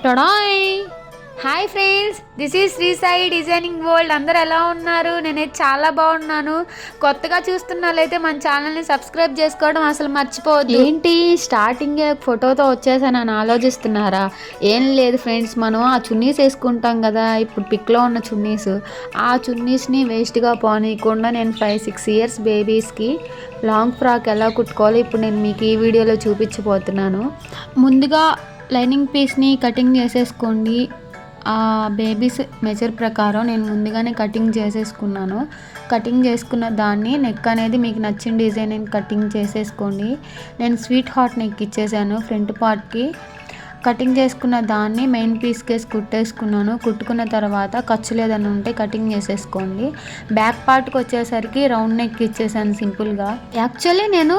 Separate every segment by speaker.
Speaker 1: టొడాయ్ hi friends, this is Sri Sai designing world. అందరు ఎలా ఉన్నారు? నేనైతే చాలా బాగున్నాను. కొత్తగా చూస్తున్న వాళ్ళైతే మన ఛానల్ని సబ్స్క్రైబ్ చేసుకోవడం అసలు మర్చిపోవద్దు. ఏంటి స్టార్టింగే ఫోటోతో వచ్చేసానని ఆలోచిస్తున్నారా? ఏం లేదు ఫ్రెండ్స్, మనం ఆ చున్నీస్ వేసుకుంటాం కదా, ఇప్పుడు పిక్లో ఉన్న చున్నీస్, ఆ చున్నీస్ని వేస్ట్గా పోనీయకుండా నేను 5-6 ఇయర్స్ బేబీస్కి లాంగ్ ఫ్రాక్ ఎలా కుట్టుకోవాలో ఇప్పుడు నేను మీకు ఈ వీడియోలో చూపించబోతున్నాను. ముందుగా లైనింగ్ పీస్ని కటింగ్ చేసేసుకోండి. ఆ బేబీస్ మెజర్ ప్రకారం నేను ముందుగానే కటింగ్ చేసేసుకున్నాను. కటింగ్ చేసుకున్న దాన్ని నెక్ అనేది మీకు నచ్చిన డిజైన్ కటింగ్ చేసేసుకోండి. నేను స్వీట్ హార్ట్ నెక్ ఇచ్చేసాను ఫ్రంట్ పార్ట్కి. కటింగ్ చేసుకున్న దాన్ని మెయిన్ పీస్ కేసి కుట్టేసుకున్నాను. కుట్టుకున్న తర్వాత ఖర్చు లేదని ఉంటే కటింగ్ చేసేసుకోండి. బ్యాక్ పార్ట్కి వచ్చేసరికి రౌండ్ నెక్ ఇచ్చేసాను సింపుల్గా. యాక్చువల్లీ నేను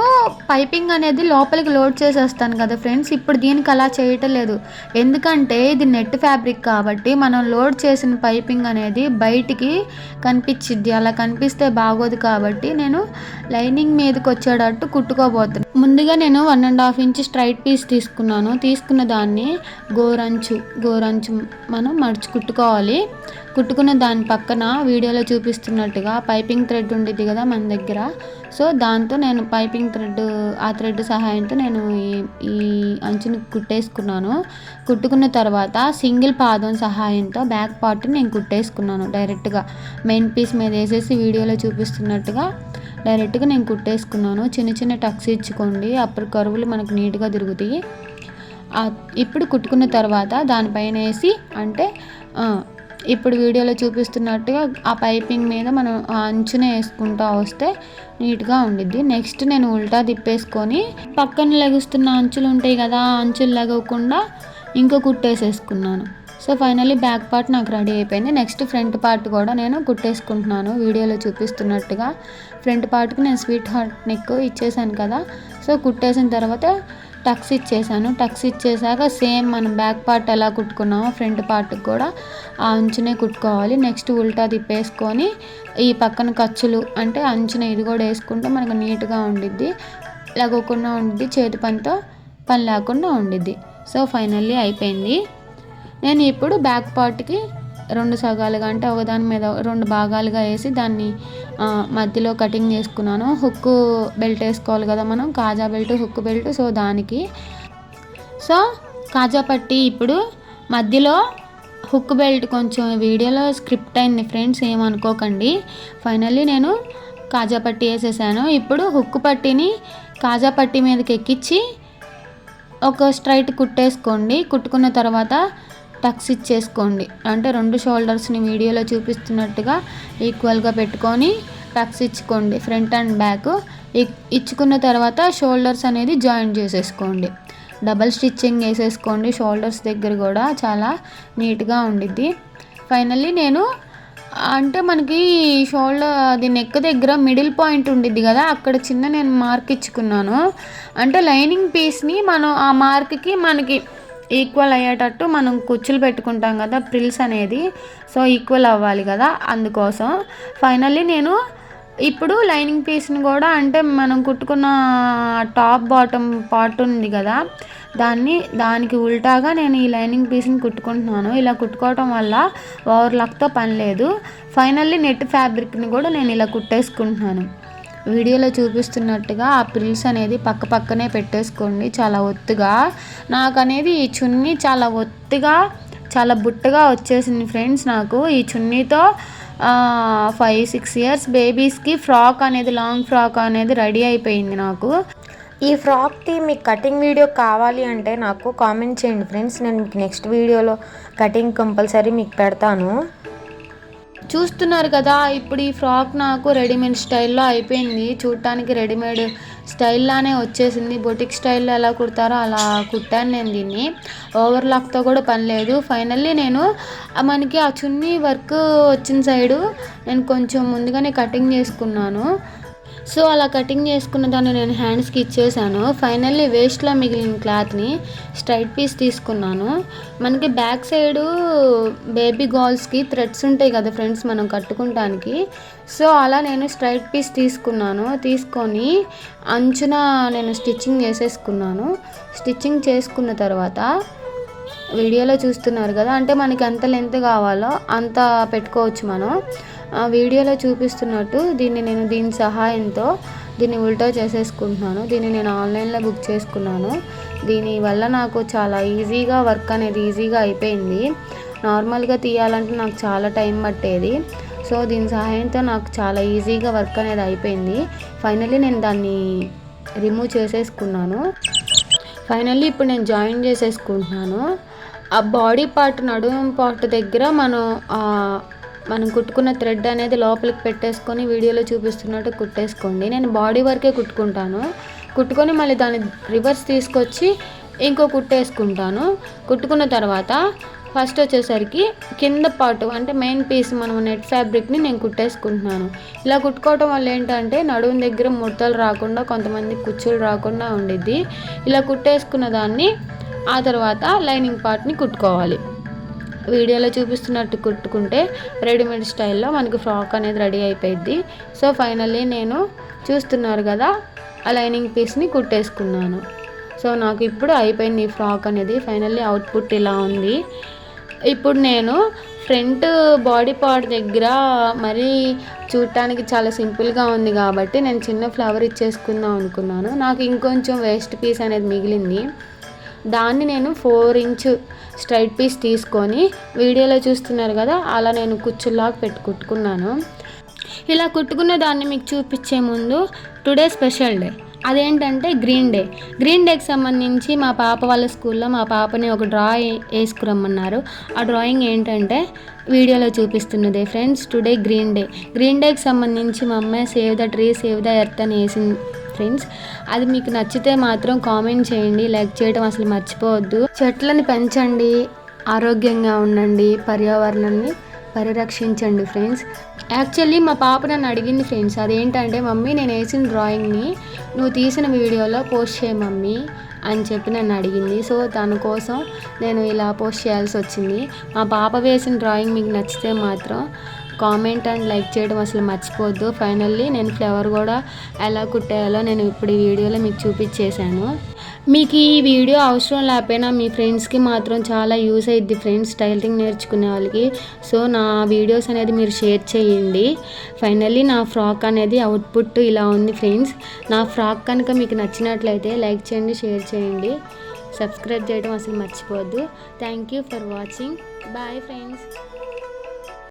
Speaker 1: పైపింగ్ అనేది లోపలికి లోడ్ చేసేస్తాను కదా ఫ్రెండ్స్, ఇప్పుడు దీనికి అలా చేయటం లేదు. ఎందుకంటే ఇది నెట్ ఫ్యాబ్రిక్ కాబట్టి మనం లోడ్ చేసిన పైపింగ్ అనేది బయటికి కనిపించిద్ది. అలా కనిపిస్తే బాగోదు కాబట్టి నేను లైనింగ్ మీదకి వచ్చేటట్టు కుట్టుకోబోతున్నాను. ముందుగా నేను 1.5 ఇంచ్ స్ట్రైట్ పీస్ తీసుకున్నాను. తీసుకున్న దాన్ని గోరంచు మనం మడిచి కుట్టుకోవాలి. కుట్టుకున్న దాని పక్కన వీడియోలో చూపిస్తున్నట్టుగా పైపింగ్ థ్రెడ్ ఉండేది కదా మన దగ్గర. సో దాంతో నేను పైపింగ్ థ్రెడ్, ఆ థ్రెడ్ సహాయంతో నేను ఈ అంచుని కుట్టేసుకున్నాను. కుట్టుకున్న తర్వాత సింగిల్ పాదం సహాయంతో బ్యాక్ పార్ట్ నేను కుట్టేసుకున్నాను. డైరెక్ట్గా మెయిన్ పీస్ మీద వేసేసి వీడియోలో చూపిస్తున్నట్టుగా డైరెక్ట్గా నేను కుట్టేసుకున్నాను. చిన్న చిన్న టక్స్ ఇచ్చుకోండి, అప్పుడు కరువులు మనకు నీట్గా తిరుగుతాయి. ఇప్పుడు కుట్టుకున్న తర్వాత దానిపైన వేసి, అంటే ఇప్పుడు వీడియోలో చూపిస్తున్నట్టుగా ఆ పైపింగ్ మీద మనం ఆ అంచునే వేసుకుంటూ వస్తే నీట్గా ఉండిద్ది. నెక్స్ట్ నేను ఉల్టా తిప్పేసుకొని పక్కన లెగుస్తున్న అంచులు ఉంటాయి కదా, ఆ అంచులు లెగవకుండా ఇంకో కుట్టేసేసుకున్నాను. సో ఫైనల్లీ బ్యాక్ పార్ట్ నాకు రెడీ అయిపోయింది. నెక్స్ట్ ఫ్రంట్ పార్ట్ కూడా నేను కుట్టేసుకుంటున్నాను వీడియోలో చూపిస్తున్నట్టుగా. ఫ్రంట్ పార్ట్కి నేను స్వీట్ హార్ట్ నెక్ ఇచ్చేసాను కదా, సో కుట్టేసిన తర్వాత టక్స్ ఇచ్చేసాను. టక్స్ ఇచ్చేసాక సేమ్ మనం బ్యాక్ పార్ట్ ఎలా కుట్టుకున్నామో ఫ్రంట్ పార్ట్కి కూడా ఆ అంచునే కుట్టుకోవాలి. నెక్స్ట్ ఉల్టా తిప్పేసుకొని ఈ పక్కన ఖర్చులు అంటే అంచున ఇది కూడా వేసుకుంటే మనకు నీట్గా ఉండిద్ది, లగకుండా ఉండిద్ది, చేతి పనితో పని లేకుండా ఉండిద్ది. సో ఫైనల్లీ అయిపోయింది. నేను ఇప్పుడు బ్యాక్ పార్ట్కి 2 సగాలుగా, అంటే ఒకదాని మీద 2 భాగాలుగా వేసి దాన్ని మధ్యలో కటింగ్ చేసుకున్నాను. హుక్ బెల్ట్ వేసుకోవాలి కదా మనం, కాజా బెల్ట్, హుక్ బెల్ట్. సో దానికి కాజా పట్టి ఇప్పుడు మధ్యలో హుక్ బెల్ట్ కొంచెం వీడియోలో స్క్రిప్ట్ అయింది ఫ్రెండ్స్, ఏమనుకోకండి. ఫైనల్లీ నేను కాజా పట్టి వేసేసాను. ఇప్పుడు హుక్ పట్టిని కాజా పట్టి మీదకి ఎక్కించి ఒక స్ట్రైట్ కుట్టేసుకోండి. కుట్టుకున్న తర్వాత టక్స్ ఇచ్చేసుకోండి. అంటే 2 షోల్డర్స్ని వీడియోలో చూపిస్తున్నట్టుగా ఈక్వల్గా పెట్టుకొని టక్స్ ఇచ్చుకోండి ఫ్రంట్ అండ్ బ్యాక్. ఇచ్చుకున్న తర్వాత షోల్డర్స్ అనేది జాయింట్ చేసేసుకోండి. డబల్ స్టిచ్చింగ్ వేసేసుకోండి షోల్డర్స్ దగ్గర కూడా, చాలా నీట్గా ఉండిద్ది. ఫైనల్లీ నేను అంటే మనకి షోల్డర్ అది నెక్ దగ్గర మిడిల్ పాయింట్ ఉండిద్ది కదా, అక్కడ చిన్న నేను మార్క్ ఇచ్చుకున్నాను. అంటే లైనింగ్ పీస్ని మనం ఆ మార్క్కి మనకి ఈక్వల్ అయ్యేటట్టు మనం కుచ్చులు పెట్టుకుంటాం కదా ప్రిల్స్ అనేది, సో ఈక్వల్ అవ్వాలి కదా, అందుకోసం. ఫైనల్లీ నేను ఇప్పుడు లైనింగ్ పీస్ని కూడా, అంటే మనం కుట్టుకున్న టాప్ బాటమ్ పార్ట్ ఉంది కదా, దానికి ఉల్టాగా నేను ఈ లైనింగ్ పీస్ని కుట్టుకుంటున్నాను. ఇలా కుట్టుకోవటం వల్ల ఓవర్లాక్తో పని లేదు. ఫైనల్లీ నెట్ ఫ్యాబ్రిక్ని కూడా నేను ఇలా కుట్టేసుకుంటున్నాను. వీడియోలో చూపిస్తున్నట్టుగా ఆ ప్రిల్స్ అనేది పక్కనే పెట్టేసుకోండి చాలా ఒత్తుగా. నాకు అనేది ఈ చున్నీ చాలా ఒత్తుగా, చాలా బుట్టగా వచ్చేసింది ఫ్రెండ్స్. నాకు ఈ చున్నీతో 5-6 ఇయర్స్ బేబీస్కి ఫ్రాక్ అనేది, లాంగ్ ఫ్రాక్ అనేది రెడీ అయిపోయింది నాకు.
Speaker 2: ఈ ఫ్రాక్ది మీకు కటింగ్ వీడియో కావాలి అంటే నాకు కామెంట్ చేయండి ఫ్రెండ్స్, నేను మీకు నెక్స్ట్ వీడియోలో కటింగ్ కంపల్సరీ మీకు పెడతాను.
Speaker 1: చూస్తున్నారు కదా, ఇప్పుడు ఈ ఫ్రాక్ నాకు రెడీమేడ్ స్టైల్లో అయిపోయింది. చూడటానికి రెడీమేడ్ స్టైల్లానే వచ్చేసింది. బొటిక్ స్టైల్లో ఎలా కుడతారో అలా కుట్టాను నేను దీన్ని. ఓవర్లాక్తో కూడా పని లేదు. ఫైనల్లీ నేను మనకి ఆ చున్నీ వర్క్ వచ్చిన సైడు నేను కొంచెం ముందుగానే కటింగ్ చేసుకున్నాను. సో అలా కటింగ్ చేసుకున్న దాన్ని నేను హ్యాండ్స్కి ఇచ్చేసాను. ఫైనల్లీ వేస్ట్లో మిగిలిన క్లాత్ని స్ట్రైట్ పీస్ తీసుకున్నాను. మనకి బ్యాక్ సైడు బేబీ గర్ల్స్కి థ్రెడ్స్ ఉంటాయి కదా ఫ్రెండ్స్ మనం కట్టుకుంటానికి. సో అలా నేను స్ట్రైట్ పీస్ తీసుకున్నాను. తీసుకొని అంచున నేను స్టిచ్చింగ్ చేసేసుకున్నాను. స్టిచ్చింగ్ చేసుకున్న తర్వాత వీడియోలో చూస్తున్నారు కదా, అంటే మనకి ఎంత లెంత్ కావాలో అంత పెట్టుకోవచ్చు మనం. వీడియోలో చూపిస్తున్నట్టు నేను దీని సహాయంతో దీన్ని ఉల్టా చేసేసుకుంటున్నాను. దీన్ని నేను ఆన్లైన్లో బుక్ చేసుకున్నాను. దీనివల్ల నాకు చాలా ఈజీగా వర్క్ అనేది ఈజీగా అయిపోయింది. నార్మల్గా తీయాలంటే నాకు చాలా టైం పట్టేది. సో దీని సహాయంతో నాకు చాలా ఈజీగా వర్క్ అనేది అయిపోయింది. ఫైనల్లీ నేను దాన్ని రిమూవ్ చేసేసుకున్నాను. ఫైనల్లీ ఇప్పుడు నేను జాయిన్ చేసేసుకుంటున్నాను. ఆ బాడీ పార్ట్, నడుము పార్ట్ దగ్గర మనం కుట్టుకున్న థ్రెడ్ అనేది లోపలికి పెట్టేసుకొని వీడియోలో చూపిస్తున్నట్టు కుట్టేసుకోండి. నేను బాడీ వరకే కుట్టుకుంటాను. కుట్టుకొని మళ్ళీ దాన్ని రివర్స్ తీసుకొచ్చి ఇంకో కుట్టేసుకుంటాను. కుట్టుకున్న తర్వాత ఫస్ట్ వచ్చేసరికి కింద పార్ట్ అంటే మెయిన్ పీస్ మనం నెట్ ఫ్యాబ్రిక్ని నేను కుట్టేసుకుంటున్నాను. ఇలా కుట్టుకోవడం వల్ల ఏంటంటే నడుము దగ్గర ముడతలు రాకుండా, కొంతమంది కుచ్చులు రాకుండా ఉండిద్ది. ఇలా కుట్టేసుకున్న దాన్ని ఆ తర్వాత లైనింగ్ పార్ట్ని కుట్టుకోవాలి. వీడియోలో చూపిస్తున్నట్టు కుట్టుకుంటే రెడీమేడ్ స్టైల్లో మనకి ఫ్రాక్ అనేది రెడీ అయిపోయింది. సో ఫైనల్లీ నేను చూస్తున్నారు కదా, ఆ లైనింగ్ పీస్ని కుట్టేసుకున్నాను. సో నాకు ఇప్పుడు అయిపోయింది ఈ ఫ్రాక్ అనేది. ఫైనల్లీ అవుట్పుట్ ఇలా ఉంది. ఇప్పుడు నేను ఫ్రంట్ బాడీ పార్ట్ దగ్గర మరీ చూడటానికి చాలా సింపుల్గా ఉంది కాబట్టి నేను చిన్న ఫ్లవర్ ఇచ్చేసుకుందాం అనుకున్నాను. నాకు ఇంకొంచెం వేస్ట్ పీస్ అనేది మిగిలింది. దాన్ని నేను 4 ఇంచ్ స్ట్రైట్ పీస్ తీసుకొని వీడియోలో చూస్తున్నారు కదా, అలా నేను కుచ్చుల్లాగా కుట్టుకున్నాను. ఇలా కుట్టుకున్న దాన్ని మీకు చూపించే ముందు టుడే స్పెషల్ డే. అదేంటంటే గ్రీన్ డేకి సంబంధించి మా పాప వాళ్ళ స్కూల్లో మా పాపని ఒక వేసుకురమ్మన్నారు. ఆ డ్రాయింగ్ ఏంటంటే వీడియోలో చూపిస్తున్నదే ఫ్రెండ్స్. టుడే గ్రీన్ డేకి సంబంధించి మా అమ్మాయి save the tree save the earth అని వేసింది ఫ్రెండ్స్. అది మీకు నచ్చితే మాత్రం కామెంట్ చేయండి, లైక్ చేయడం అసలు మర్చిపోవద్దు. చెట్లని పెంచండి, ఆరోగ్యంగా ఉండండి, పర్యావరణాన్ని పరిరక్షించండి ఫ్రెండ్స్. యాక్చువల్లీ మా పాప నన్ను అడిగింది ఫ్రెండ్స్, అదేంటంటే మమ్మీ నేను వేసిన డ్రాయింగ్ని నువ్వు తీసిన వీడియోలో పోస్ట్ చేయ మమ్మీ అని చెప్పి నన్ను అడిగింది. సో దానికోసం నేను ఇలా పోస్ట్ చేయాల్సి వచ్చింది. మా పాప వేసిన డ్రాయింగ్ మీకు నచ్చితే మాత్రం కామెంట్ అండ్ లైక్ చేయడం అసలు మర్చిపోవద్దు. ఫైనల్లీ నేను ఫ్లవర్ కూడా ఎలా కుట్టేయాలో నేను ఇప్పుడు ఈ వీడియోలో మీకు చూపించేశాను. మీకు ఈ వీడియో అవసరం లేకపోయినా మీ ఫ్రెండ్స్కి మాత్రం చాలా యూస్ అయ్యిద్ది ఫ్రెండ్స్, టైలరింగ్ నేర్చుకునే వాళ్ళకి. సో నా వీడియోస్ అనేది మీరు షేర్ చేయండి. ఫైనల్లీ నా ఫ్రాక్ అనేది అవుట్పుట్ ఇలా ఉంది ఫ్రెండ్స్. నా ఫ్రాక్ కనుక మీకు నచ్చినట్లయితే లైక్ చేయండి, షేర్ చేయండి, సబ్స్క్రైబ్ చేయడం అసలు మర్చిపోవద్దు. Thank you for watching. Bye friends.